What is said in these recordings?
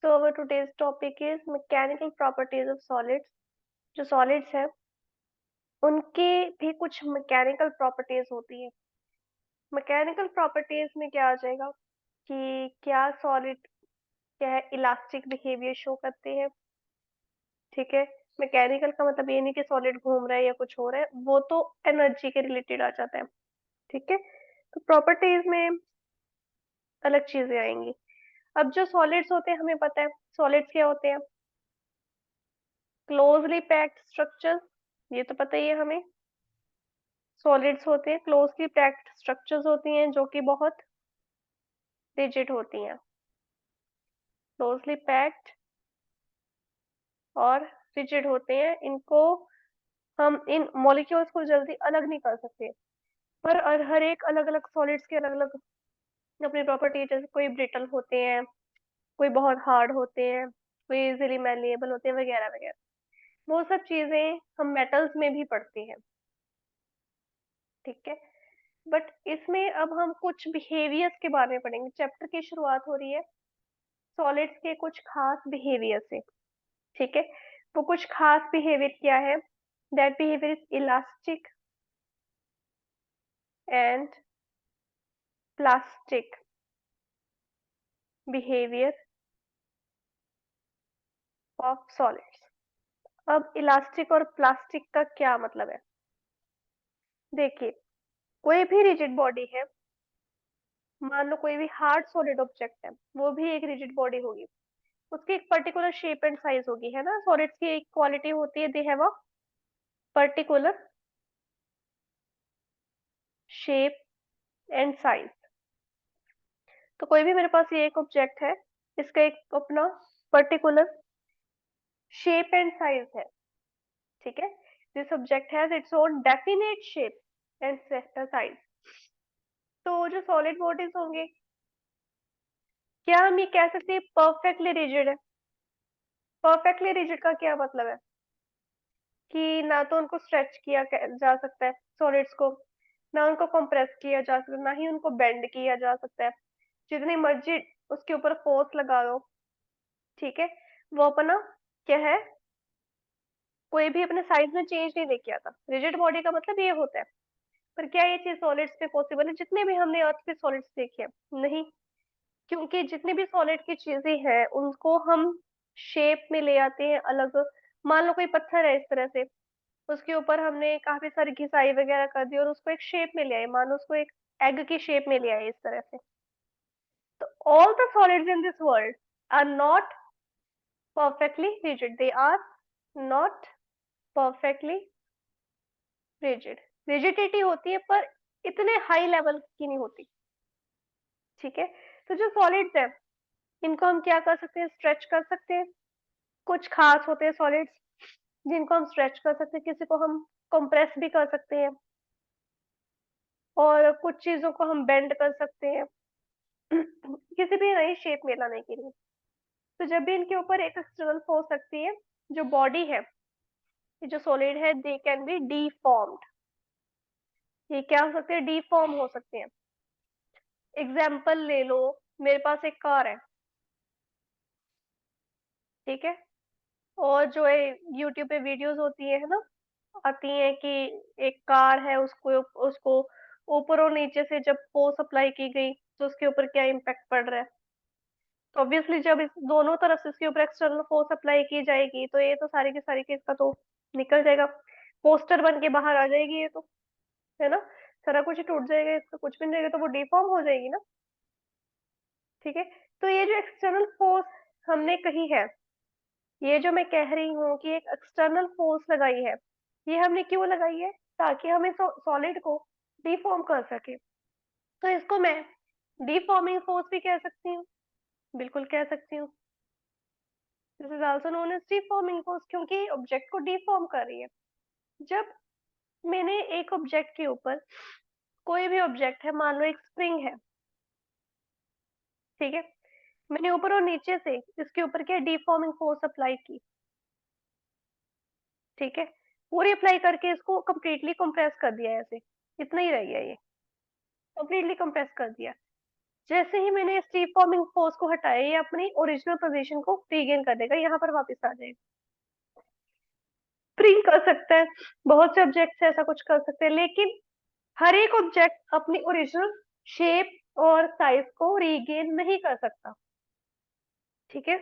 So our today's topic is mechanical properties of solids. जो solids है उनके भी कुछ mechanical properties होती है। mechanical properties में क्या आ जाएगा कि क्या solid क्या है इलास्टिक बिहेवियर शो करते हैं। ठीक है, मैकेनिकल का मतलब ये नहीं कि सॉलिड घूम रहा है या कुछ हो रहा है, वो तो एनर्जी के रिलेटेड आ जाता है। ठीक है, तो प्रॉपर्टीज में अलग चीजें आएंगी। अब जो सॉलिड्स होते हैं हमें पता है सॉलिड्स क्या होते हैं, क्लोजली पैक्ड स्ट्रक्चर्स, ये तो पता ही है हमें। सॉलिड्स होते हैं क्लोजली पैक्ड स्ट्रक्चर्स होती हैं जो कि बहुत रिजिड होती हैं, क्लोजली पैक्ड और रिजिड होते हैं। इनको हम इन मॉलिक्यूल्स को जल्दी अलग नहीं कर सकते, पर हर एक अलग अलग सॉलिड्स के अलग अलग अपनी प्रॉपर्टी है। जैसे कोई ब्रिटल होते हैं, कोई बहुत हार्ड होते हैं, कोई इजीली मैलिएबल होते हैं, वगैरह वगैरह। वो सब चीजें हम मेटल्स में भी पढ़ते हैं। ठीक है, बट इसमें अब हम कुछ बिहेवियर्स के बारे में पढ़ेंगे। चैप्टर की शुरुआत हो रही है सॉलिड्स के कुछ खास बिहेवियर से। ठीक है, वो कुछ खास बिहेवियर क्या है? That behaviour is elastic and plastic behaviour of solids. अब इलास्टिक और प्लास्टिक का क्या मतलब है? देखिए, कोई भी रिजिड बॉडी है, मान लो कोई भी हार्ड सॉलिड ऑब्जेक्ट है, वो भी एक रिजिड बॉडी होगी। उसकी एक पर्टिकुलर शेप एंड साइज होगी, है ना। सॉलिड्स की एक क्वालिटी होती है, they have a particular shape and size. तो कोई भी मेरे पास ये एक ऑब्जेक्ट है, इसका एक अपना पर्टिकुलर शेप एंड साइज है। ठीक है, this object has its own definite shape and size. तो जो सॉलिड बॉडीज होंगे, क्या हम ये कह सकते हैं परफेक्टली रिजिड है? परफेक्टली रिजिड का क्या मतलब है कि ना तो उनको स्ट्रेच किया जा सकता है सॉलिड्स को, ना उनको कंप्रेस किया जा सकता है, ना ही उनको बेंड किया जा सकता है। जितनी मर्जी उसके ऊपर फोर्स लगा दो, ठीक है, वो अपना क्या है, कोई भी अपने साइज में चेंज नहीं लेके आता। रिजिड बॉडी का मतलब ये होता है। पर क्या ये चीज सॉलिड्स पे पॉसिबल है? जितने भी हमने अर्थ पे सॉलिड्स देखे हैं, नहीं। क्योंकि जितनी भी सॉलिड की चीजें हैं उनको हम शेप में ले आते हैं अलग। मान लो कोई पत्थर है इस तरह से, उसके ऊपर हमने काफी सारी घिसाई वगैरह कर दी और उसको एक शेप में ले आए, मान लो उसको एक एग की शेप में ले आए इस तरह से। तो all the solids in this world are not perfectly rigid, they are not perfectly rigid। Rigidity होती है पर इतने हाई लेवल की नहीं होती। ठीक है, तो जो सॉलिड्स है इनको हम क्या कर सकते हैं, स्ट्रेच कर सकते हैं। कुछ खास होते हैं सॉलिड्स जिनको हम स्ट्रेच कर सकते हैं, किसी को हम कंप्रेस भी कर सकते हैं, और कुछ चीजों को हम बेंड कर सकते हैं किसी भी नई शेप में लाने के लिए। तो जब भी इनके ऊपर एक एक्सटर्नल फोर्स लगती है, जो बॉडी है, ये जो सॉलिड है, दे कैन बी डीफॉर्म्ड। ये क्या हो सकते हैं? डीफॉर्म हो सकते हैं। एग्जाम्पल ले लो, मेरे पास एक कार है, ठीक है, और जो है यूट्यूब पे वीडियोस होती है ना, आती है कि एक कार है, उसको उसको ऊपर और नीचे से जब फोर्स अप्लाई की गई तो उसके ऊपर क्या इम्पैक्ट पड़ रहा है। तो ऑब्वियसली जब इस दोनों तरफ से इसके ऊपर एक्सटर्नल फोर्स अप्लाई की जाएगी तो ये तो सारी की सारी इसका तो निकल जाएगा, पोस्टर बन के बाहर आ जाएगी ये तो, है ना। सारा कुछ ही टूट जाएगा, इसका कुछ भी नहीं रहेगा, तो वो डिफॉर्म हो जाएगी ना। ठीक है, तो ये जो एक्सटर्नल फोर्स हमने कही है, ये जो मैं कह रही हूँ कि एक एक्सटर्नल फोर्स लगाई है, ये हमने क्यों लगाई है? ताकि हम इस सॉलिड को डिफॉर्म कर सके। तो इसको मैं डिफॉर्मिंग फोर्स भी कह सकती हूँ, बिल्कुल कह सकती हूँ। This is also known as deforming force, क्योंकि ऑब्जेक्ट को डिफॉर्म कर रही है। जब मैंने एक ऑब्जेक्ट के ऊपर, कोई भी ऑब्जेक्ट है, मान लो एक स्प्रिंग है, ठीक है, मैंने ऊपर और नीचे से इसके ऊपर क्या डिफॉर्मिंग फोर्स अप्लाई की, ठीक है, पूरी अप्लाई करके इसको कंप्लीटली कंप्रेस कर दिया, ऐसे इतना ही रह गया, ये कंप्लीटली कंप्रेस कर दिया। जैसे ही मैंने इस डिफॉर्मिंग फोर्स को हटाया, ये अपनी ओरिजिनल पोजीशन को रीगेन कर देगा, यहाँ पर वापस आ जाएगा। स्प्रिंग कर सकता है, बहुत से ऑब्जेक्ट ऐसा कुछ कर सकते हैं, लेकिन हर एक ऑब्जेक्ट अपनी ओरिजिनल शेप और साइज को रीगेन नहीं कर सकता। ठीक है,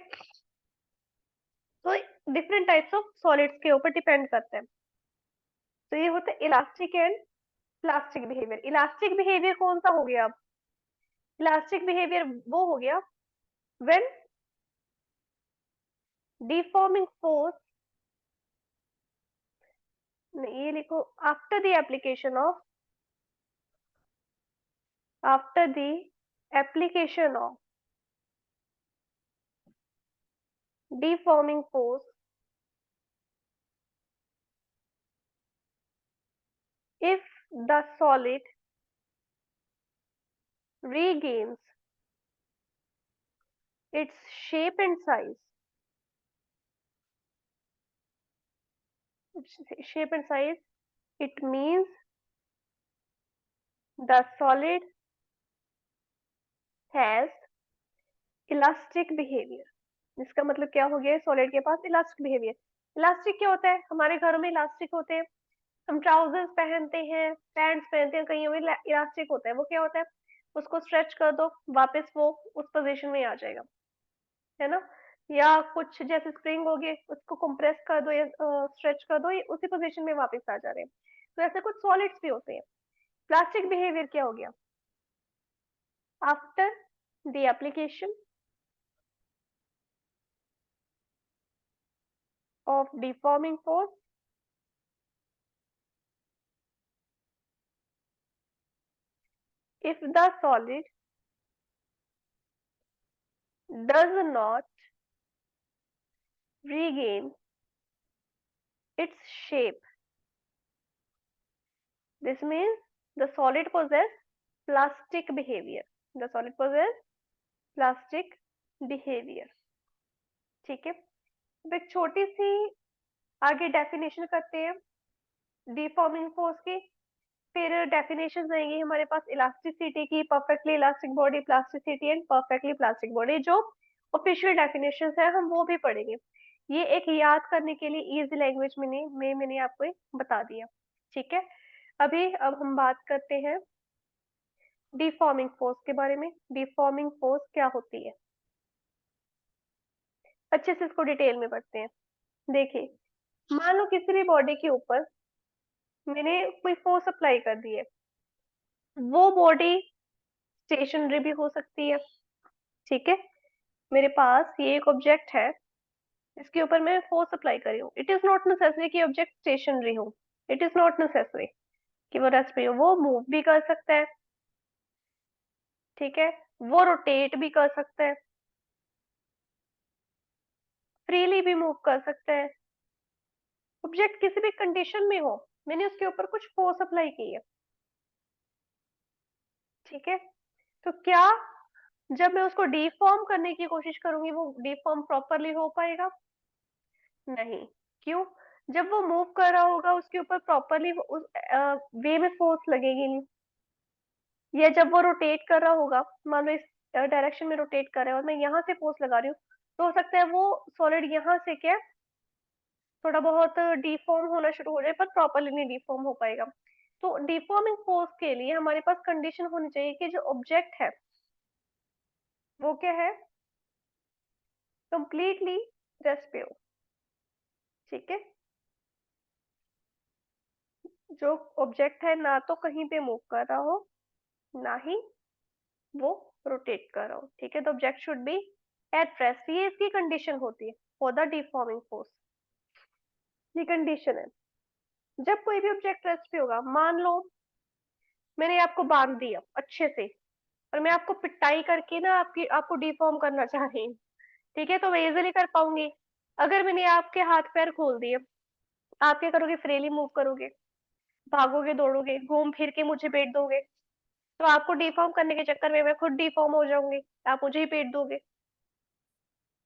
तो डिफरेंट टाइप्स ऑफ सॉलिड्स के ऊपर डिपेंड करते हैं। तो ये होता है elastic and plastic behaviour. Elastic behaviour कौन सा हो गया? अब इलास्टिक बिहेवियर वो हो गया व्हेन डिफॉर्मिंग फोर्स, ये लिखो, after the application of, after the application of deforming force, if the solid regains its shape and size, it means the solid has elastic behavior। जिसका मतलब क्या हो गया? सॉलिड के पास इलास्टिक बिहेवियर। इलास्टिक क्या होता है? हमारे घरों में इलास्टिक होते हैं, हम ट्राउजर्स पहनते हैं, पैंट्स पहनते हैं, कहीं में इलास्टिक होता है। वो क्या होता है? उसको स्ट्रेच कर दो, वापस वो उस पोजीशन में आ जाएगा, है ना? या कुछ जैसे स्प्रिंग हो गए, उसको कंप्रेस कर दो या स्ट्रेच कर दो, ये उसी पोजीशन में वापस आ जा रहे हैं। तो ऐसे कुछ सॉलिड्स भी होते हैं। प्लास्टिक बिहेवियर क्या हो गया? After the application of deforming force, if the solid does not regain its shape, this means the solid possess plastic behavior, the solid possess plastic behavior। ठीक है, अब एक छोटी सी आगे डेफिनेशन करते हैं डिफॉर्मिंग फोर्स की, फिर डेफिनेशन आएंगी हमारे पास इलास्टिसिटी की, perfectly elastic body, plasticity and perfectly plastic body. जो ऑफिशियल डेफिनेशन है हम वो भी पढ़ेंगे। ये एक याद करने के लिए इजी लैंग्वेज में मैंने आपको बता दिया। ठीक है, अभी अब हम बात करते हैं डिफॉर्मिंग फोर्स के बारे में। डिफॉर्मिंग फोर्स क्या होती है, अच्छे से इसको डिटेल में पढ़ते हैं। देखिए, मान लो किसी भी बॉडी के ऊपर मैंने कोई फोर्स अप्लाई कर दी है, वो बॉडी स्टेशनरी भी हो सकती है। ठीक है, मेरे पास ये एक ऑब्जेक्ट है, इसके ऊपर मैं फोर्स अप्लाई कर रही हूँ। इट इज नॉट नेसेसरी कि ऑब्जेक्ट स्टेशनरी हो, इट इज नॉट नेसेसरी कि वो रेस्ट पे हो, वो मूव भी कर सकता है। ठीक है, वो रोटेट भी कर सकता है, फ्रीली भी मूव कर सकता है। ऑब्जेक्ट किसी भी कंडीशन में हो, मैंने उसके ऊपर कुछ फोर्स अप्लाई की है। ठीक है, तो क्या जब मैं उसको डिफॉर्म करने की कोशिश करूंगी वो डिफॉर्म प्रॉपरली हो पाएगा? नहीं। क्यों? जब वो मूव कर रहा होगा उसके ऊपर प्रॉपरली उस वे में फोर्स लगेगी नहीं। या जब वो रोटेट कर रहा होगा, मान लो इस डायरेक्शन में रोटेट कर रहा है और मैं यहाँ से फोर्स लगा रही हूँ, तो हो सकता है वो सॉलिड यहाँ से क्या थोड़ा बहुत डिफॉर्म होना शुरू हो जाए, पर प्रॉपरली नहीं डिफॉर्म हो पाएगा। तो डिफॉर्मिंग फोर्स के लिए हमारे पास कंडीशन होनी चाहिए कि जो ऑब्जेक्ट है वो क्या है? कंप्लीटली रेस्ट पे हो। ठीक है, जो ऑब्जेक्ट है ना तो कहीं पे मूव कर रहा हो, ना ही वो रोटेट कर रहा हो। ठीक है, तो object should be at rest, ये इसकी कंडीशन होती है फॉर द डिफॉर्मिंग फोर्स। ये कंडीशन है जब कोई भी ऑब्जेक्ट रेस्ट पे होगा। मान लो मैंने आपको बांध दिया अच्छे से, और मैं आपको पिटाई करके ना आपको डिफॉर्म करना चाह रही हूँ। ठीक है, तो मैं इजिली कर पाऊंगी। अगर मैंने आपके हाथ पैर खोल दिए, आप क्या करोगे? फ्रीली मूव करोगे, भागोगे, दौड़ोगे, घूम फिर के मुझे पेट दोगे। तो आपको डिफॉर्म करने के चक्कर में मैं खुद डिफॉर्म हो जाऊंगी, आप मुझे ही पेट दोगे।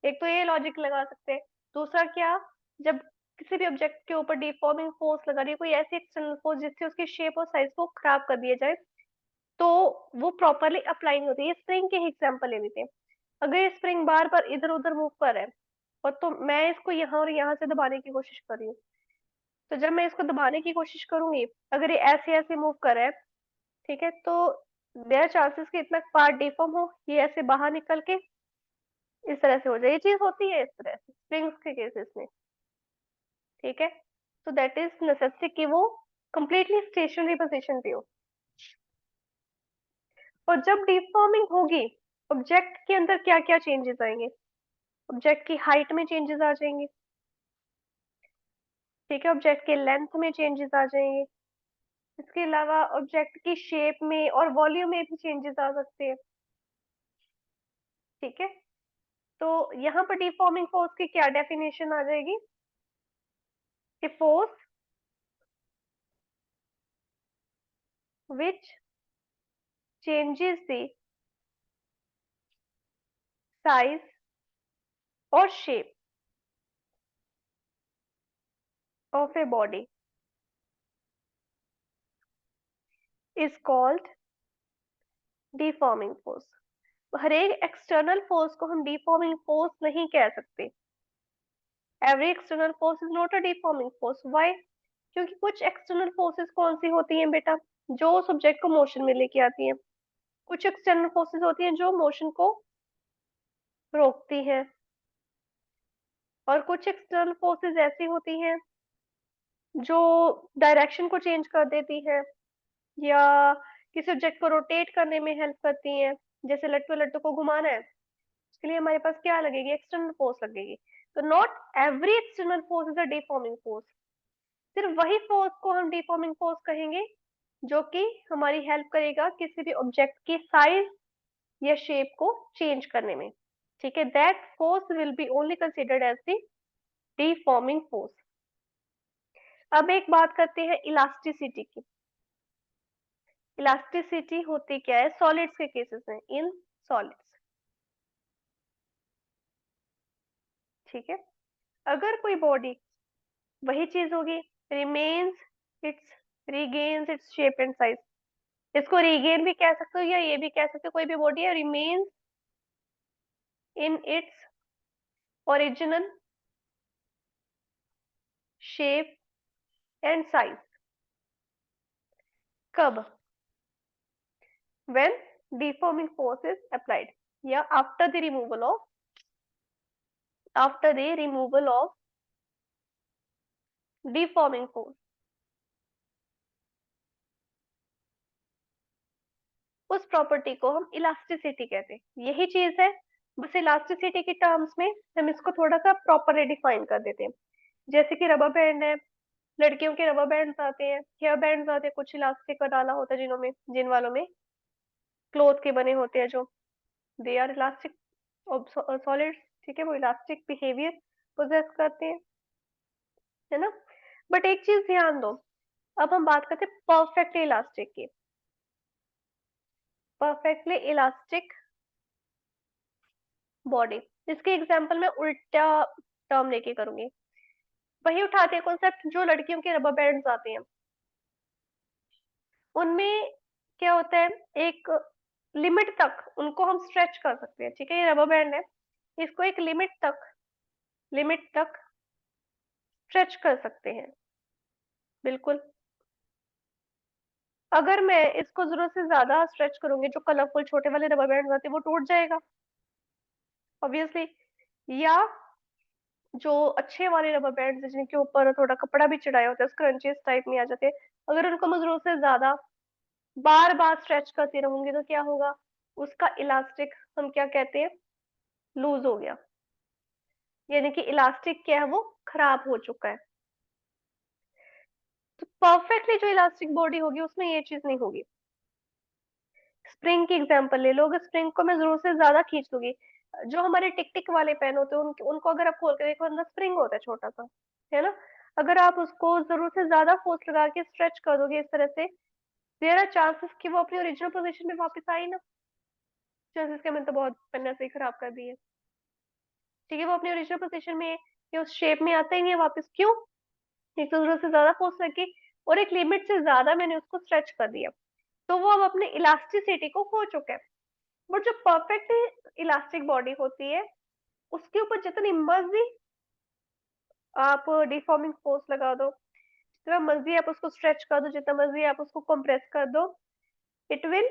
एक तो ये लॉजिक लगा सकते हैं। दूसरा क्या, जब किसी भी ऑब्जेक्ट के ऊपर डिफॉर्मिंग फोर्स लगा रही है, कोई ऐसी एक्सटर्नल फोर्स जिससे उसकी शेप और साइज को खराब कर दिया जाए, तो वो प्रॉपरली अप्लाई नहीं होती। ये स्प्रिंग के ही एग्जांपल ले लेते हैं। अगर ये स्प्रिंग बार बार इधर उधर मूव कर रहा है और तो मैं इसको यहाँ और यहाँ से दबाने की कोशिश कर रही हूँ, तो जब मैं इसको दबाने की कोशिश करूंगी, अगर ये ऐसे ऐसे मूव कर रहा है, ठीक है, तो देयर चांसेस कि इतना पार्ट डिफॉर्म हो, ये ऐसे बाहर निकल के इस तरह से हो जाए। ये चीज होती है इस तरह से स्प्रिंग्स के केसेस में, ठीक है। तो दैट इज नेसेसिटी कि वो कंप्लीटली स्टेशनरी पोजीशन पे हो। और जब डिफॉर्मिंग होगी, ऑब्जेक्ट के अंदर क्या क्या चेंजेस आएंगे? ऑब्जेक्ट की हाइट में चेंजेस आ जाएंगे, ठीक है, ऑब्जेक्ट के लेंथ में चेंजेस आ जाएंगे, इसके अलावा ऑब्जेक्ट की शेप में और वॉल्यूम में भी चेंजेस आ सकते हैं, ठीक है। तो यहाँ पर डिफॉर्मिंग फोर्स की क्या डेफिनेशन आ जाएगी कि force which changes the size और shape of a body is called deforming force. हर एक एक्सटर्नल फोर्स को हम डिफॉर्मिंग फोर्स नहीं कह सकते। Every external force is not a deforming force. Why? क्योंकि कुछ एक्सटर्नल फोर्सेस कौन सी होती हैं बेटा, जो सब्जेक्ट को मोशन में लेके आती हैं। कुछ एक्सटर्नल फोर्सेस होती हैं जो मोशन को रोकती हैं, और कुछ एक्सटर्नल फोर्सेस ऐसी होती हैं जो डायरेक्शन को चेंज कर देती है या किसी ऑब्जेक्ट को रोटेट करने में हेल्प करती हैं। जैसे लट्टू लट्टू को घुमाना है, उसके लिए हमारे पास क्या लगेगी? एक्सटर्नल फोर्स लगेगी। तो not every external force is a deforming force. सिर्फ वही फोर्स को हम डिफॉर्मिंग फोर्स कहेंगे जो कि हमारी हेल्प करेगा किसी भी ऑब्जेक्ट की साइज या शेप को चेंज करने में, ठीक है। That force will be only considered as the deforming force. अब एक बात करते हैं इलास्टिसिटी की। इलास्टिसिटी होती क्या है सॉलिड्स के केसेस में? इन सॉलिड्स, ठीक है, अगर कोई बॉडी, वही चीज होगी, remains its regains its shape and size. इसको रीगेन भी कह सकते हो या ये भी कह सकते हो, कोई भी बॉडी है remains in its original shape and size. कब? when deforming force is applied या after the removal of deforming force। उस प्रॉपर्टी को हम इलास्टिसिटी कहते हैं। यही चीज है, बस इलास्टिसिटी की टर्म्स में हम इसको थोड़ा सा प्रॉपरली डिफाइन कर देते हैं। जैसे कि रबर बैंड है, लड़कियों के रबर बैंड्स आते हैं, हेयर बैंड्स आते हैं, कुछ इलास्टिक का डाला होता है जिनों में, जिन वालों में क्लोथ के बने होते हैं, जो दे आर इलास्टिक सॉलिड्स, ठीक है, वो इलास्टिक बिहेवियर पोजेस करते हैं, है ना। बट एक चीज ध्यान दो, अब हम बात करते हैं परफेक्टली इलास्टिक की। परफेक्टली इलास्टिक बॉडी, इसके एग्जांपल मैं उल्टा टर्म लेके करूंगी। वही उठाते हैं कॉन्सेप्ट जो लड़कियों के रबर बैंड्स आते हैं, उनमें क्या होता है, एक लिमिट तक उनको हम स्ट्रेच कर सकते हैं, ठीक है। ये रबर बैंड है, इसको एक लिमिट तक स्ट्रेच कर सकते हैं, बिल्कुल। अगर मैं इसको जरूरत से ज्यादा स्ट्रेच करूंगी, जो कलरफुल छोटे वाले रबर बैंड आते हैं, वो टूट जाएगा ऑब्वियसली। या जो अच्छे वाले रबर बैंड्स हैं जिनके ऊपर थोड़ा कपड़ा भी चढ़ाया होता है, स्क्रंचेस टाइप में आ जाते हैं, अगर उनको मैं जरूरत से ज्यादा बार बार स्ट्रेच करती रहूंगी तो क्या होगा, उसका इलास्टिक हम क्या कहते हैं, लूज हो गया, यानी कि इलास्टिक क्या है, वो खराब हो चुका है। तो परफेक्टली जो इलास्टिक बॉडी होगी उसमें ये चीज नहीं होगी। स्प्रिंग की एग्जांपल ले लो, अगर स्प्रिंग को मैं जरूरत से ज्यादा खींच लूंगी, जो हमारे टिक टिक वाले पेन होते हैं उनको अगर आप खोल के देखो, अंदर स्प्रिंग होता है छोटा सा, है ना। अगर आप उसको जरूरत से ज्यादा फोर्स लगा के स्ट्रेच कर दोगे इस तरह से, देयर आर चांसेस कि वो अपनी ओरिजिनल पोजीशन में वापस आई ना। चांसेस के मैंने तो बहुत पन्ना से ही खराब कर दिए, ठीक है, वो अपनी ओरिजिनल पोजीशन में या उस शेप में आता ही नहीं है वापस। क्यों? एक तो जरूरत से ज्यादा फोर्स लगी और एक लिमिट से ज्यादा मैंने उसको स्ट्रेच कर दिया। तो वो अब अपने इलास्टिसिटी को खो चुका है। बट जो परफेक्ट इलास्टिक बॉडी होती है, उसके ऊपर जितनी मर्जी आप डिफॉर्मिंग फोर्स लगा दो, जितना मर्जी आप उसको स्ट्रेच कर दो, जितना मर्जी आप उसको कंप्रेस कर दो, it will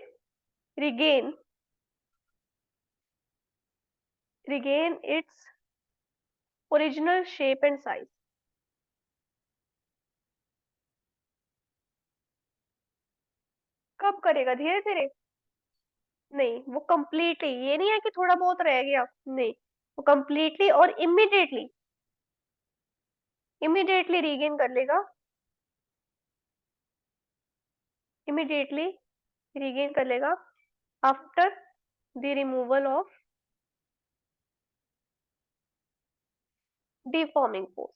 regain its original shape and size. कब करेगा? धीरे धीरे नहीं, वो कंप्लीटली, ये नहीं है कि थोड़ा बहुत रह गया, नहीं, वो कंप्लीटली और इमीडिएटली रीगेन कर लेगा, इमीडिएटली रीगेन कर लेगा after the removal of deforming force.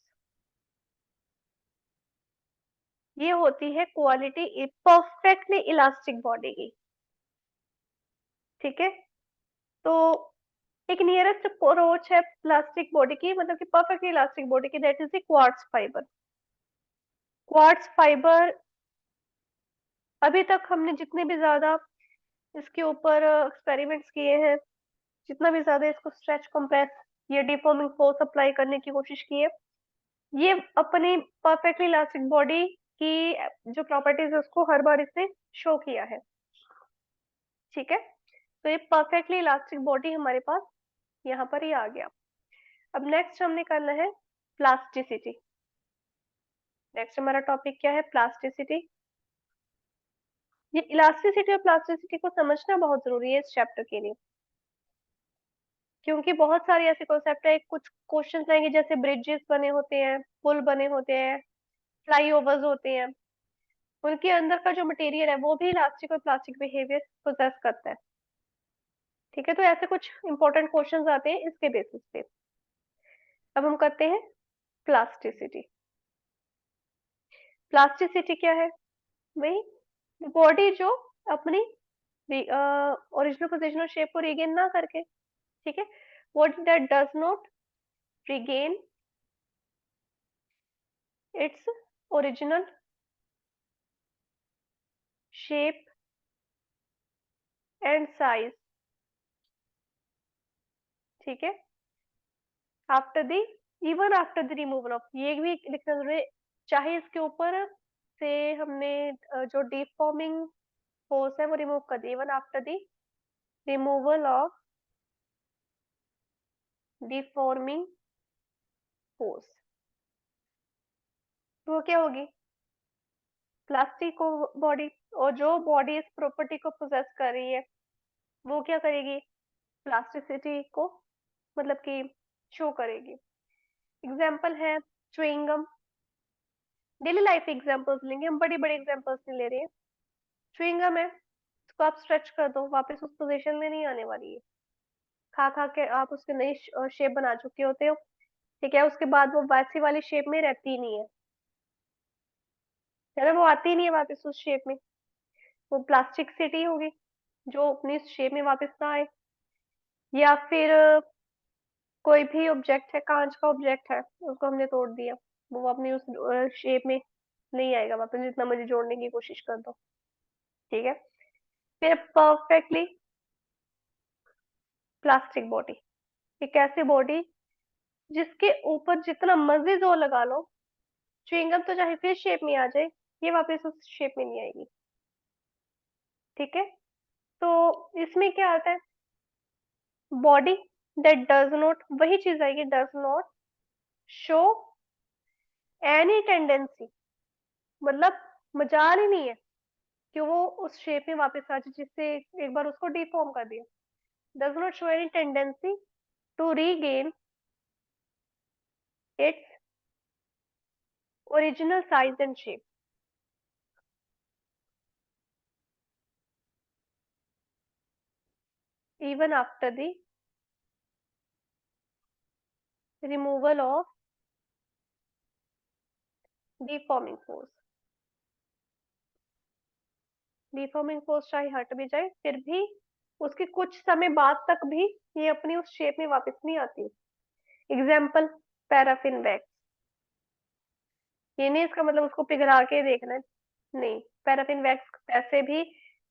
ये होती है क्वालिटी परफेक्टली इलास्टिक बॉडी की। ठीक है, तो एक नियरेस्ट अप्रोच है प्लास्टिक बॉडी की, मतलब कि परफेक्टली इलास्टिक बॉडी की, that is the quartz fibre. Quartz fibre, अभी तक हमने जितने भी ज्यादा इसके ऊपर एक्सपेरिमेंट्स किए हैं, जितना भी ज्यादा इसको स्ट्रेच कंप्रेस या डिफॉर्मिंग फोर्स अप्लाई करने की कोशिश की है, ये अपनी परफेक्टली इलास्टिक बॉडी की जो प्रॉपर्टीज है उसको हर बार इसने शो किया है। ठीक है, तो ये परफेक्टली इलास्टिक बॉडी हमारे पास यहाँ पर ही आ गया। अब नेक्स्ट हमने करना है प्लास्टिसिटी। नेक्स्ट हमारा टॉपिक क्या है? प्लास्टिसिटी। ये इलास्टिसिटी और प्लास्टिसिटी को समझना बहुत जरूरी है इस चैप्टर के लिए, क्योंकि बहुत सारे ऐसे कॉन्सेप्ट है, कुछ क्वेश्चंस आएंगे जैसे ब्रिजेस बने होते हैं, पुल बने होते हैं, फ्लाईओवर्स होते हैं, उनके अंदर का जो मटेरियल है वो भी इलास्टिक और प्लास्टिक बिहेवियर पोजेस करता है। ठीक है, तो ऐसे कुछ इंपॉर्टेंट क्वेश्चंस आते हैं इसके बेसिस पे। अब हम करते हैं प्लास्टिसिटी। प्लास्टिसिटी क्या है? वही बॉडी जो अपनी ओरिजिनल पोजिशन और शेप को रिगेन ना करके, ठीक है, body that does not regain its original shape and size. ठीक है, after the even after the removal of, ये भी लिखना जरूरी है, चाहे इसके ऊपर से हमने जो डिफॉर्मिंग फोर्स है वो रिमूव कर दी, even after the removal of deforming force, तो वो क्या होगी? प्लास्टिक को बॉडी, और जो बॉडी इस प्रॉपर्टी को पोजेस कर रही है वो क्या करेगी? प्लास्टिसिटी को मतलब कि शो करेगी। एग्जाम्पल है च्युइंगम। डेली लाइफ एग्जाम्पल्स लेंगे हम, बड़ी बड़ी एग्जाम्पल्स नहीं ले रहे हैं। च्युइंगम है, उसको आप स्ट्रेच कर दो, वापस उस पोजीशन में नहीं आने वाली है, खा खा के आप उसके नई शेप बना चुके होते हो। ठीक है, उसके बाद वो वैसी वाली शेप में रहती नहीं है ना, वो आती नहीं है वापस उस शेप में, वो प्लास्टिक सिटी होगी जो अपनी शेप में वापस ना आए। या फिर कोई भी ऑब्जेक्ट है, कांच का ऑब्जेक्ट है, उसको हमने तोड़ दिया, वो अपनी उस शेप में नहीं आएगा वापस, जितना मर्जी जोड़ने की कोशिश कर दो। ठीक है, फिर परफेक्टली प्लास्टिक बॉडी, एक ऐसी बॉडी जिसके ऊपर जितना मर्जी जोर लगा लो, च्युइंगम तो चाहे फिर शेप में आ जाए, ये वापस उस शेप में नहीं आएगी। ठीक है, तो इसमें क्या आता है? बॉडी दैट डज नॉट, वही चीज आएगी, does not show any tendency, मतलब मजाल ही नहीं है कि वो उस शेप में वापस आ जाए जिससे एक बार उसको डिफॉर्म कर दिया। Does not show any tendency to regain its original size and shape even after the removal of deforming force। Deforming force चाहे हट भी जाए फिर भी उसके कुछ समय बाद तक भी ये अपनी उस शेप में वापस नहीं आती। Example paraffin wax. ये नहीं इसका मतलब उसको पिघला के देखना है, नहीं, पैराफिन वैक्स ऐसे भी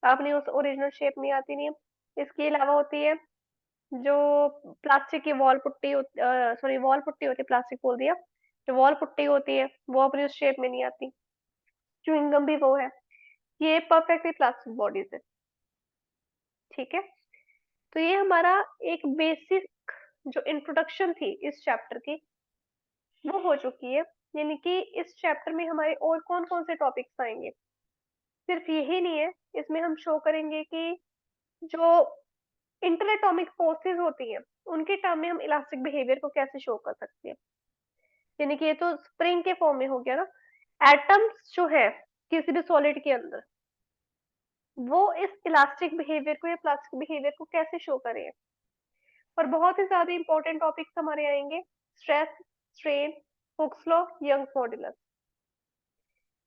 अपनी उस ओरिजिनल शेप में आती नहीं है। इसके अलावा होती है जो प्लास्टिक की wall putty, sorry wall putty होती है, प्लास्टिक बोल दिया। जो वॉल पुट्टी होती है वो अपनी उस शेप में नहीं आती। च्युइंगम भी वो है। ये परफेक्टली प्लास्टिक बॉडीज है। ठीक है, तो ये हमारा एक बेसिक जो इंट्रोडक्शन थी इस चैप्टर की वो हो चुकी है। यानी कि इस चैप्टर में हमारे और कौन कौन से टॉपिक्स आएंगे, सिर्फ यही नहीं है, इसमें हम शो करेंगे कि जो इंटर एटॉमिक फोर्सेस होती हैं उनके टर्म में हम इलास्टिक बिहेवियर को कैसे शो कर सकते हैं। यानी कि ये तो स्प्रिंग के फॉर्म में हो गया ना। एटम्स जो है किसी भी सॉलिड के अंदर, वो इस इलास्टिक बिहेवियर को या प्लास्टिक बिहेवियर को कैसे शो करें। और बहुत ही ज्यादा इंपॉर्टेंट टॉपिक्स हमारे आएंगे, stress, strain, Hooke's law, Young's modulus.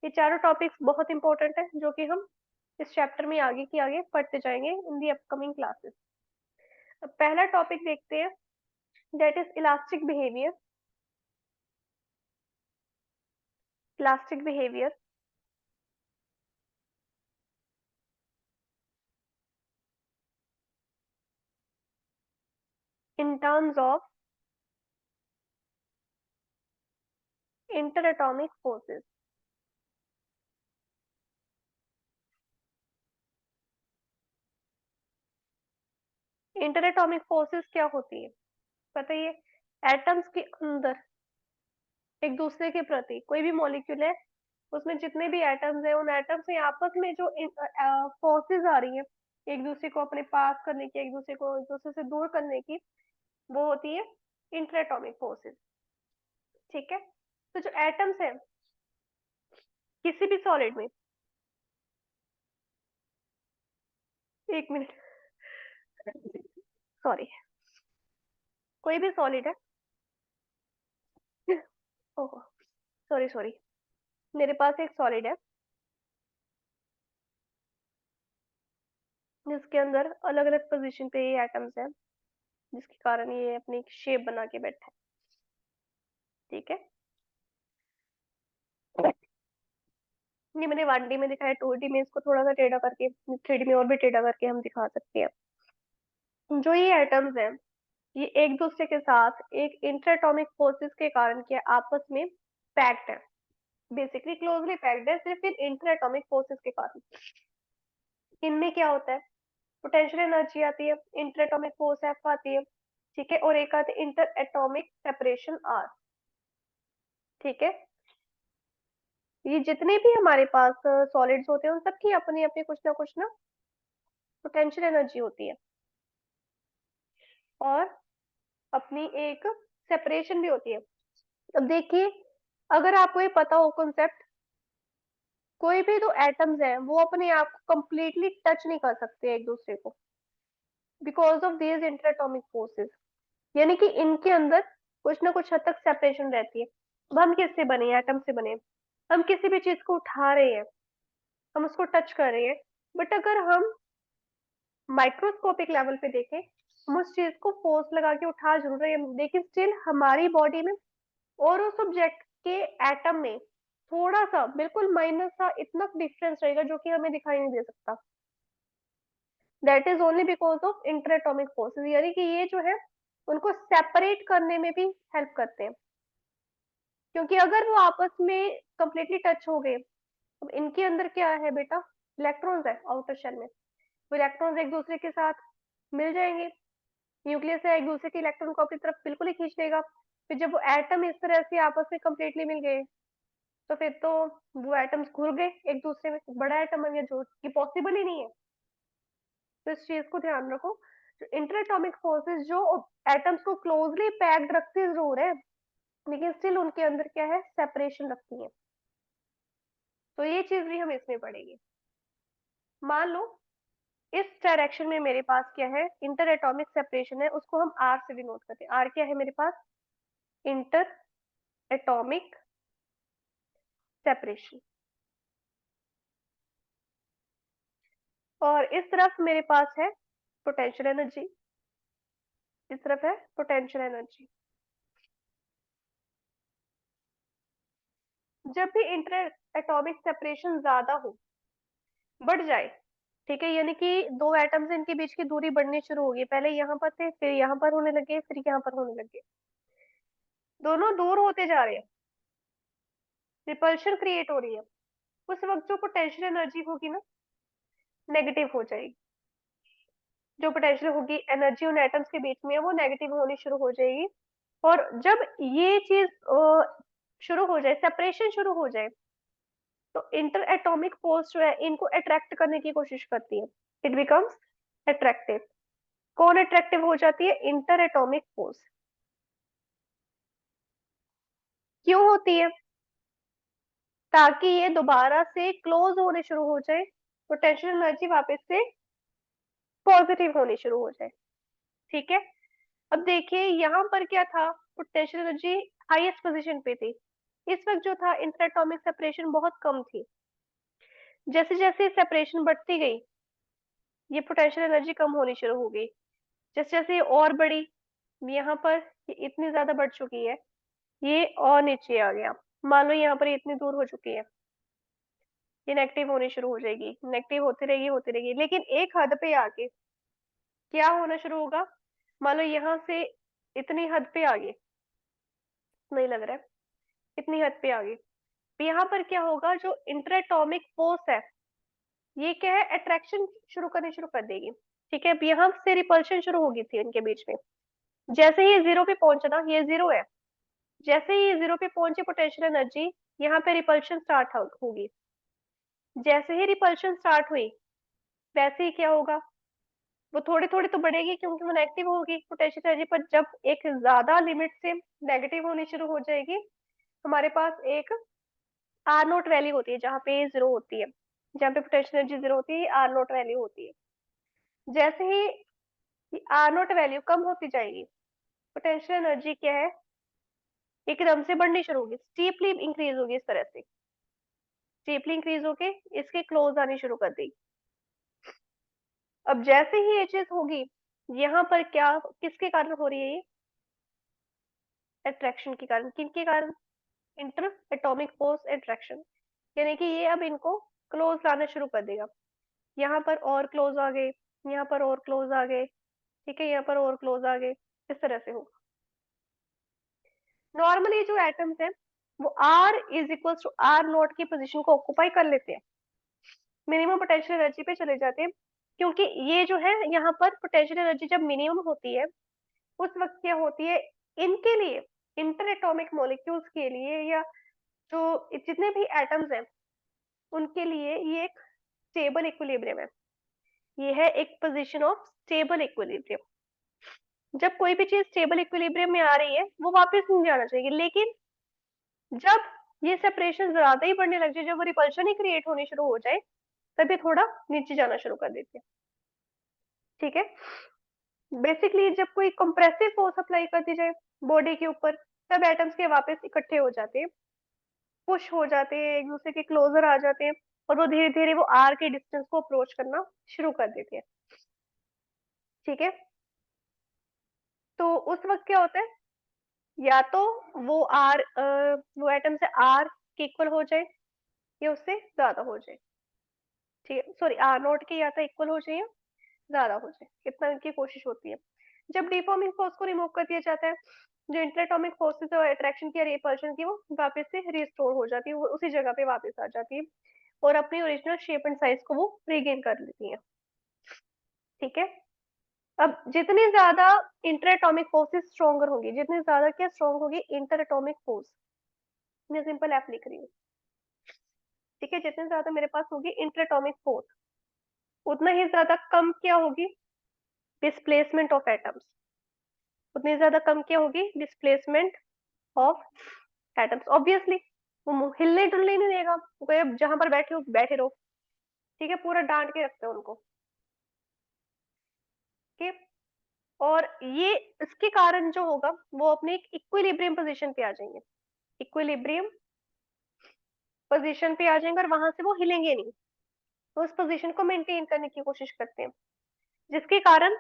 ये चारों टॉपिक्स बहुत इंपॉर्टेंट है जो कि हम इस चैप्टर में आगे की आगे पढ़ते जाएंगे इन दी अपकमिंग क्लासेस। अब पहला टॉपिक देखते हैं, that is elastic behaviour. Elastic behaviour in terms of interatomic forces। Interatomic forces क्या होती है बताइए। एटम्स के अंदर एक दूसरे के प्रति कोई भी मॉलिक्यूल है, उसमें जितने भी एटम्स हैं उन एटम्स में आपस में जो फोर्सेस आ रही है एक दूसरे को अपने पास करने की, एक दूसरे को एक दूसरे से दूर करने की, वो होती है इंटरएटॉमिक फोर्सेस। ठीक है, तो जो एटम्स है किसी भी सॉलिड में, एक मिनट, सॉरी, कोई भी सॉलिड है, ओह सॉरी सॉरी, मेरे पास एक सॉलिड है जिसके अंदर अलग अलग पोजीशन पे ये एटम्स हैं, जिसके कारण ये अपनी शेप बना के बैठा है। ठीक है, ये मैंने 1D में दिखाया, 2D में इसको थोड़ा सा टेढ़ा करके, 3D में और भी टेढ़ा करके हम दिखा सकते हैं। जो ये एटम्स हैं ये एक दूसरे के साथ एक इंटरएटॉमिक फोर्सेस के कारण क्या आपस में पैक्ड है, बेसिकली क्लोजली पैक्ड है, सिर्फ इन इंटरएटॉमिक फोर्सेस के कारण। इनमें क्या होता है, पोटेंशियल एनर्जी आती है, इंटरएटॉमिक फोर्स एफ आती है। ठीक है, और एक आती है इंटर एटॉमिक सेपरेशन आर। ठीक है, ये जितने भी हमारे पास सॉलिड्स होते हैं उन सबकी अपनी अपनी कुछ ना पोटेंशियल एनर्जी होती है, और अपनी एक सेपरेशन भी होती है। अब देखिए, अगर आपको ये पता हो कॉन्सेप्ट, कोई भी दो एटम्स हैं वो अपने आप को कंप्लीटली टच नहीं कर सकते एक दूसरे को, बिकॉज ऑफ दीज इंटरएटॉमिक फोर्सेस। यानी कि इनके अंदर कुछ ना कुछ हद तक सेपरेशन रहती है। अब हम किससे बने हैं, एटम से बने हैं। हम किसी भी चीज को उठा रहे हैं, हम उसको टच कर रहे हैं, बट अगर हम माइक्रोस्कोपिक लेवल पे देखें, हम उस चीज को फोर्स लगा के उठा जरूर रहे हैं, लेकिन स्टिल हमारी बॉडी में और उस ऑब्जेक्ट के एटम में थोड़ा सा बिल्कुल माइनस सा इतना डिफरेंस रहेगा जो कि हमें दिखाई नहीं दे सकता। That is only because of interatomic forces. यानी कि ये जो है उनको सेपरेट करने में भी हेल्प करते हैं, क्योंकि अगर वो आपस में कंप्लीटली टच हो गए, अब इनके अंदर क्या है बेटा, इलेक्ट्रॉन्स है आउटर शेल में, वो इलेक्ट्रॉन्स एक दूसरे के साथ मिल जाएंगे, न्यूक्लियस है एक दूसरे के इलेक्ट्रॉन को अपनी तरफ बिल्कुल ही खींच लेगा। फिर जब वो एटम इस तरह से आपस में कंप्लीटली मिल गए, तो फिर तो वो एटम्स घुल गए एक दूसरे में, बड़ा एटम है जो कि पॉसिबल ही नहीं है। तो इस चीज को ध्यान रखो, जो इंटरएटॉमिक फोर्सेस जो एटम्स को क्लोजली पैक्ड रखती जरूर है, लेकिन स्टिल उनके अंदर क्या है, सेपरेशन रखती है। तो ये चीज भी हम इसमें पढ़ेंगे। मान लो इस डायरेक्शन में मेरे पास क्या है, इंटर एटॉमिक सेपरेशन है, उसको हम आर से डिनोट करते हैं। आर क्या है मेरे पास, इंटर एटॉमिक सेपरेशन। और इस तरफ मेरे पास है पोटेंशियल एनर्जी, इस तरफ है पोटेंशियल एनर्जी। जब भी इंटर एटॉमिक सेपरेशन ज्यादा हो, बढ़ जाए, ठीक है, यानी कि दो एटम्स इनके बीच की दूरी बढ़नी शुरू होगी, पहले यहाँ पर थे, फिर यहाँ पर होने लगे, फिर यहाँ पर होने लगे, दोनों दूर होते जा रहे हैं, रिपल्शन क्रिएट हो रही है। उस वक्त जो पोटेंशियल एनर्जी होगी ना, नेगेटिव हो जाएगी। जो पोटेंशियल होगी एनर्जी उन एटम्स के बीच में है, वो नेगेटिव होनी शुरू हो जाएगी। और जब ये चीज शुरू हो जाए, सेपरेशन शुरू हो जाए, तो इंटर एटॉमिक फोर्स जो है इनको अट्रैक्ट करने की कोशिश करती है, इट बिकम्स अट्रैक्टिव। कौन अट्रैक्टिव हो जाती है? Inter atomic force. क्यों होती है? ताकि ये दोबारा से क्लोज होने शुरू हो जाए, पोटेंशियल एनर्जी वापस से पॉजिटिव होनी शुरू हो जाए। ठीक है, अब देखिए यहाँ पर क्या था, पोटेंशियल एनर्जी हाईएस्ट पोजीशन पे थी। इस वक्त जो था इंटर एटॉमिक सेपरेशन बहुत कम थी। जैसे जैसे सेपरेशन बढ़ती गई, ये पोटेंशियल एनर्जी कम होनी शुरू हो गई। जैसे जैसे ये और बढ़ी, यहाँ पर ये इतनी ज्यादा बढ़ चुकी है, ये और नीचे आ गया। मान लो यहाँ पर ये इतनी दूर हो चुकी है, ये नेगेटिव होनी शुरू हो जाएगी, नेगेटिव होती रहेगी, लेकिन एक हद पे आके क्या होना शुरू होगा? मान लो यहाँ से इतनी हद पे आ गए, नहीं लग रहा है, इतनी हद पे आ गई, यहाँ पर क्या होगा? जो इंटरएटॉमिक फोर्स है, ये क्या है? अट्रैक्शन शुरू करनी शुरू कर देगी। ठीक है, अब यहाँ से रिपल्शन शुरू होगी थी इनके बीच में। जैसे ही ये जीरो पे पहुंचा ना, ये जीरो है, जैसे ही ये जीरो पे पहुंचे पोटेंशियल एनर्जी, यहाँ पे रिपल्शन स्टार्ट होगी। जैसे ही रिपल्शन स्टार्ट हुई, वैसे ही क्या होगा? वो थोड़ी थोड़ी तो बढ़ेगी, क्योंकि वो नेगेटिव होगी पोटेंशियल एनर्जी, पर जब एक ज्यादा लिमिट से नेगेटिव होनी शुरू हो जाएगी, हमारे पास एक आर नोट वैल्यू होती है, जहाँ पे जीरो होती है, जहाँ पे पोटेंशियल एनर्जी जीरो होती है, आर नोट वैल्यू होती है। जैसे ही आर नोट वैल्यू कम होती जाएगी, पोटेंशियल एनर्जी क्या है? एकदम से बढ़नी शुरू होगी, स्टीपली इंक्रीज होगी, इस तरह से स्टीपली इंक्रीज होके इसके क्लोज आनी शुरू कर देगी। अब जैसे ही ये चीज होगी, यहाँ पर क्या, किसके कारण हो रही है ये? अट्रैक्शन के कारण। किनके कारण? Inter atomic force attraction. यानी कि ये अब इनको क्लोज लाना शुरू कर देगा। यहाँ पर और क्लोज आ गए, यहाँ पर और क्लोज आ गए, ठीक है, यहाँ पर और क्लोज आ गए, इस तरह से होगा। नॉर्मली जो एटम्स हैं वो r is equal to r naught की पोजीशन को ऑक्युपाई कर लेते हैं, मिनिमम पोटेंशियल एनर्जी पे चले जाते हैं। क्योंकि ये जो है, यहाँ पर पोटेंशियल एनर्जी जब मिनिमम होती है, उस वक्त क्या होती है? इनके लिए, इंटर एटॉमिक मॉलिक्यूल्स के लिए, या जो जितने भी एटम्स हैं उनके लिए, ये एक स्टेबल इक्विलिब्रियम है। ये है एक पोजीशन ऑफ स्टेबल इक्विलिब्रियम। जब कोई भी चीज स्टेबल इक्विलिब्रियम में आ रही है, वो वापस नहीं जाना चाहिए, लेकिन जब ये सेपरेशन ज्यादा ही बढ़ने लग जाए, जब वो रिपल्शन ही क्रिएट होनी शुरू हो जाए, तभी थोड़ा नीचे जाना शुरू कर देते हैं। ठीक है, बेसिकली जब कोई कंप्रेसिव फोर्स अप्लाई कर दी जाए बॉडी के ऊपर, तब एटम्स के वापस इकट्ठे हो जाते हैं, पुश हो जाते हैं, एक दूसरे के क्लोजर आ जाते हैं, और वो धीरे धीरे वो आर के डिस्टेंस को अप्रोच करना शुरू कर देते हैं। ठीक है, तो उस वक्त क्या होता है? या तो वो आर, वो एटम से आर के इक्वल हो जाए, या उससे ज्यादा हो जाए। ठीक है, सॉरी, आर नॉट के या तो इक्वल हो जाए या ज्यादा हो जाए, इतना इनकी कोशिश होती है। जब डिफॉर्मिंग फोर्स को रिमूव कर दिया जाता है, जो इंटरएटॉमिक फोर्सेस और अट्रैक्शन की, रिपल्शन की, वो वापस से रिस्टोर हो जाती है, वो उसी जगह पे वापस आ जाती है, और अपनी ओरिजिनल शेप एंड साइज को वो रीगेन कर लेती है। ठीक है, अब जितनी ज्यादा इंटरएटॉमिक फोर्सेस स्ट्रॉन्गर होंगी, जितनी ज्यादा क्या स्ट्रॉन्ग होगी? इंटरएटॉमिक फोर्स। मैं सिंपल एफ लिख रही हूँ। ठीक है, जितनी ज्यादा मेरे पास होगी इंटरएटॉमिक फोर्स, उतना ही ज्यादा कम क्या होगी? Displacement of atoms. उतनी ज्यादा कम क्या होगी? Displacement of atoms. ऑब्वियसली वो हिलने डुलने नहीं देगा, वो कहे जहां पर बैठे हो बैठे रहो। ठीक है, पूरा डांट के रखते हैं उनको। ठीक, और ये इसके कारण जो होगा, वो अपने एक इक्विलिब्रियम पोजीशन पे आ जाएंगे, इक्विलिब्रियम पोजीशन पे आ जाएंगे, और वहां से वो हिलेंगे नहीं, तो उस पोजीशन को मेंटेन करने की कोशिश करते हैं, जिसके कारण,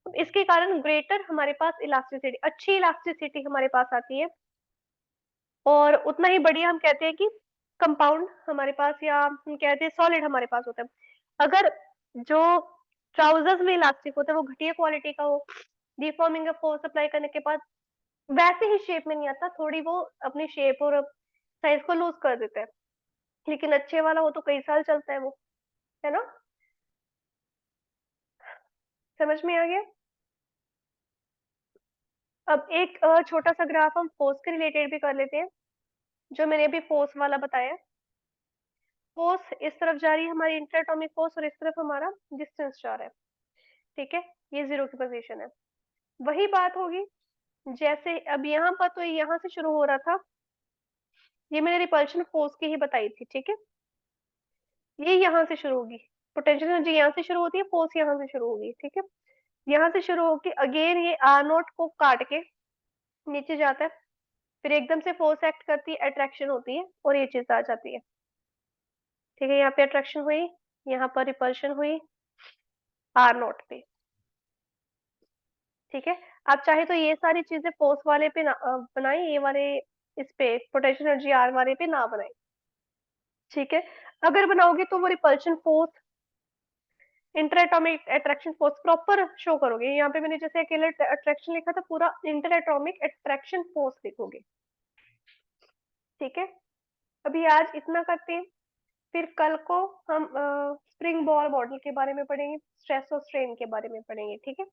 इसके कारण ग्रेटर हमारे पास इलास्टिसिटी, अच्छी इलास्टिसिटी हमारे पास आती है, और उतना ही बढ़िया हम कहते हैं कि कंपाउंड हमारे पास, या हम कहते हैं सॉलिड हमारे पास होता है। अगर जो ट्राउजर्स में इलास्टिक होता है वो घटिया क्वालिटी का हो, डिफॉर्मिंग का फोर्स अप्लाई करने के बाद वैसे ही शेप में नहीं आता, थोड़ी वो अपनी शेप और साइज को लूज कर देता है, लेकिन अच्छे वाला हो तो कई साल चलता है वो, है ना? समझ में आ गया? अब एक छोटा सा ग्राफ हम फोर्स के रिलेटेड भी कर लेते हैं, जो मैंने अभी फोर्स वाला बताया। फोर्स इस तरफ जा रही है हमारी इंटर एटॉमिक फोर्स, और इस तरफ हमारा डिस्टेंस जा रहा है, ठीक है? ये जीरो की पोजीशन है। वही बात होगी जैसे अब यहाँ पर, तो यहाँ से शुरू हो रहा था, ये मैंने रिपल्शन फोर्स की ही बताई थी, ठीक है? ये यहाँ से शुरू होगी, पोटेंशियल एनर्जी यहाँ से शुरू होती है, फोर्स यहाँ से शुरू होगी, ठीक है? यहाँ से शुरू होगी, अगेन ये आर नोट को काट के नीचे जाता है, फिर एकदम से फोर्स एक्ट करती है, अट्रैक्शन होती है, और ये चीज आ जाती है, ठीक है? यहाँ पे अट्रैक्शन हुई, यहाँ पर रिपल्शन हुई आर नोट पे, ठीक है? आप चाहे तो ये सारी चीजें फोर्स वाले पे ना बनाए, ये वाले इस पे पोटेंशियल एनर्जी आर वाले पे ना बनाए, ठीक है? अगर बनाओगे तो वो repulsion force, inter atomic attraction force proper show करोगे। यहाँ पे मैंने जैसे अकेले अट्रैक्शन लिखा था, पूरा इंटर एटॉमिक अट्रैक्शन फोर्स लिखोगे, ठीक है? अभी आज इतना करते हैं, फिर कल को हम स्प्रिंग बॉल मॉडल के बारे में पढ़ेंगे, स्ट्रेस और स्ट्रेन के बारे में पढ़ेंगे, ठीक है?